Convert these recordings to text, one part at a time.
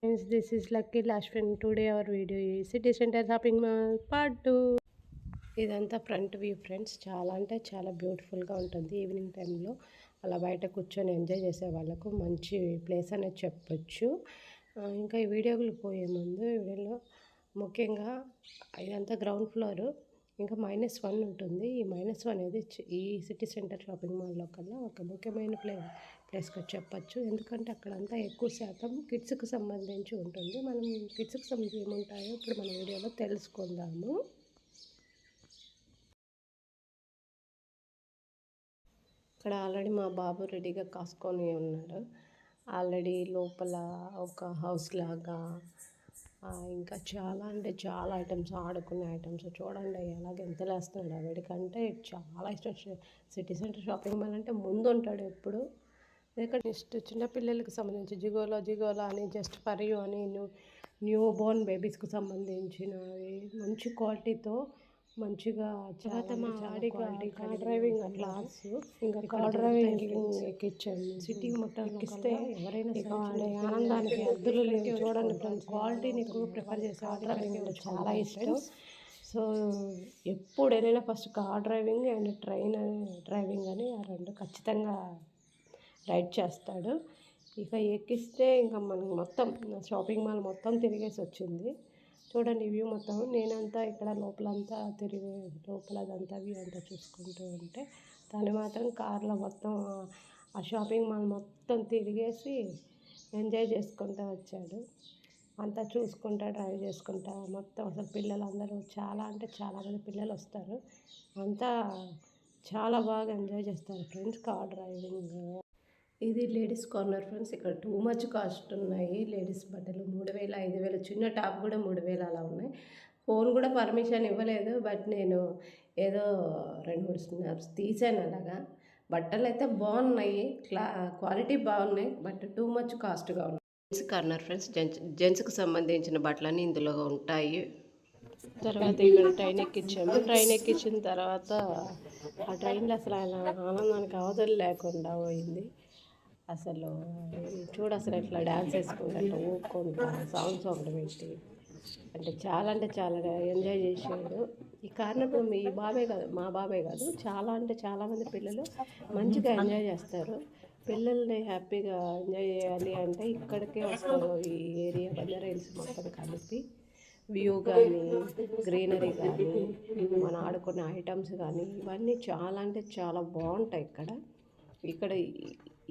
Friends, this is Lucky Lashwin. Today our video is City Center Shopping Mall Part 2. ఇదంతా front view friends. చాలా అంటే చాలా బ్యూటిఫుల్గా ఉంటుంది. ఈవినింగ్ టైంలో అలా బయట కూర్చొని ఎంజాయ్ చేసే వాళ్ళకు మంచి ప్లేస్ అనేది చెప్పొచ్చు. ఇంకా ఈ వీడియోకి పోయే ముందు వీడియోలో ముఖ్యంగా ఇదంతా గ్రౌండ్ ఫ్లోరు, ఇంకా -1 ఉంటుంది. ఈ -1 అనేది ఈ సిటీ సెంటర్ షాపింగ్ మాల్లో కల్లా ఒక ముఖ్యమైన ప్లేస్గా చెప్పచ్చు. ఎందుకంటే అక్కడంతా ఎక్కువ శాతం కిడ్స్కి సంబంధించి ఉంటుంది. మనం కిడ్స్కి సంబంధించి ఏముంటాయో ఇప్పుడు మన వీడియోలో తెలుసుకుందాము. ఇక్కడ ఆల్రెడీ మా బాబు రెడీగా కాసుకొని ఉన్నాడు. ఆల్రెడీ లోపల ఒక హౌస్ లాగా ఇంకా చాలా అంటే చాలా ఐటమ్స్, ఆడుకునే ఐటమ్స్ చూడండి ఎలాగ ఎంత వేస్తున్నాడు. వీడికంటే చాలా ఇష్టం సిటీ సెంటర్ షాపింగ్ మాల్ అంటే ముందు ఉంటాడు ఎప్పుడు. ఎందుకంటే నెక్స్ట్ చిన్నపిల్లలకి సంబంధించి జిగోలా అని, జస్ట్ ఫర్ యూ అని, న్యూ బోర్న్ బేబీస్కి సంబంధించినవి మంచి క్వాలిటీతో మంచిగా. తర్వాత మా వాడికి కార్ డ్రైవింగ్ క్లాస్, ఇంకా కార్ డ్రైవింగ్ ఎక్కించాను. సిటీ మొత్తం ఎక్కిస్తే ఎవరైనా ఆనందానికి అద్దులు లేవు. చూడండి ఫ్రెండ్స్, క్వాలిటీని ఎక్కువ ప్రిఫర్ చేసే కార్ డ్రైవింగ్ చాలా ఇష్టం. సో ఎప్పుడైనా first car driving and driving అని ఆ రెండు ఖచ్చితంగా రైడ్ చేస్తాడు. ఇక ఎక్కిస్తే ఇంకా మనకి మొత్తం షాపింగ్ మాల్ మొత్తం తిరిగేసి వచ్చింది. చూడండి వ్యూ మొత్తం. నేనంతా ఇక్కడ లోపలంతా తిరిగి లోపలదంతా వ్యూ అంతా చూసుకుంటూ ఉంటే తను మాత్రం కార్లో మొత్తం ఆ షాపింగ్ మాల్ మొత్తం తిరిగేసి ఎంజాయ్ చేసుకుంటూ వచ్చాడు. అంతా చూసుకుంటా డ్రైవ్ చేసుకుంటా మొత్తం. అసలు పిల్లలందరూ చాలా అంటే చాలామంది పిల్లలు వస్తారు. అంతా చాలా బాగా ఎంజాయ్ చేస్తారు ఫ్రెండ్స్ కార్ డ్రైవింగ్. ఇది లేడీస్ కార్నర్ ఫ్రెండ్స్. ఇక్కడ టూ మచ్ కాస్ట్ ఉన్నాయి లేడీస్ బట్టలు. 3000, 5000, చిన్న టాప్ కూడా 3000 అలా ఉన్నాయి. ఫోన్ కూడా పర్మిషన్ ఇవ్వలేదు, బట్ నేను ఏదో 2-3 స్నాప్స్ తీసాను అలాగా. బట్టలు అయితే బాగున్నాయి, క్వాలిటీ బాగున్నాయి, బట్ టూ మచ్ కాస్ట్గా ఉన్నాయి. Gents corner friends. జెంట్స్కి సంబంధించిన బట్టలన్నీ ఇందులో ఉంటాయి. తర్వాత ఇక్కడ ట్రైన్ ఎక్కించాము. ట్రైన్ ఎక్కించిన తర్వాత ఆ ట్రైన్లో అసలు ఆయన ఆనందానికి అవధులు లేకుండా పోయింది. అసలు అసలు ఎట్లా డ్యాన్స్ వేసుకుంటా ఊపుకుంటా సాంగ్స్ ఒకటి పెట్టి అంటే చాలా ఎంజాయ్ చేసాడు. ఈ కారణం మీ బాబే కాదు, మా బాబే కాదు, చాలా అంటే చాలామంది పిల్లలు మంచిగా ఎంజాయ్ చేస్తారు. పిల్లల్ని హ్యాపీగా ఎంజాయ్ చేయాలి అంటే ఇక్కడికే వస్తారు. ఈ ఏరియా బంజారా హిల్స్ మొత్తం కలిపి వ్యూ కానీ, గ్రీనరీ కానీ, మన ఆడుకునే ఐటమ్స్ కానీ ఇవన్నీ చాలా అంటే చాలా బాగుంటాయి ఇక్కడ.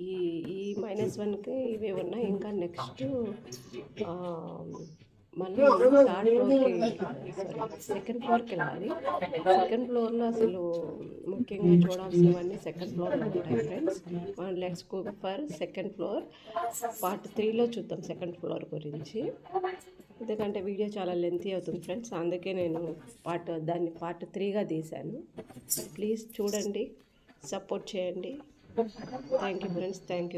ఈ ఈ -1కి ఇవే ఉన్నాయి. ఇంకా నెక్స్ట్ మళ్ళీ సెకండ్ ఫ్లోర్కి వెళ్ళాలి. సెకండ్ ఫ్లోర్లో అసలు ముఖ్యంగా చూడాల్సినవన్నీ సెకండ్ ఫ్లోర్లో ఉంటాయి friends. Let's go for second floor. Part 3లో చూద్దాం సెకండ్ ఫ్లోర్ గురించి. ఎందుకంటే వీడియో చాలా లెంతీ అవుతుంది ఫ్రెండ్స్, అందుకే నేను దాన్ని పార్ట్ 3గా తీశాను. ప్లీజ్ చూడండి, సపోర్ట్ చేయండి. Thank you friends, thank you.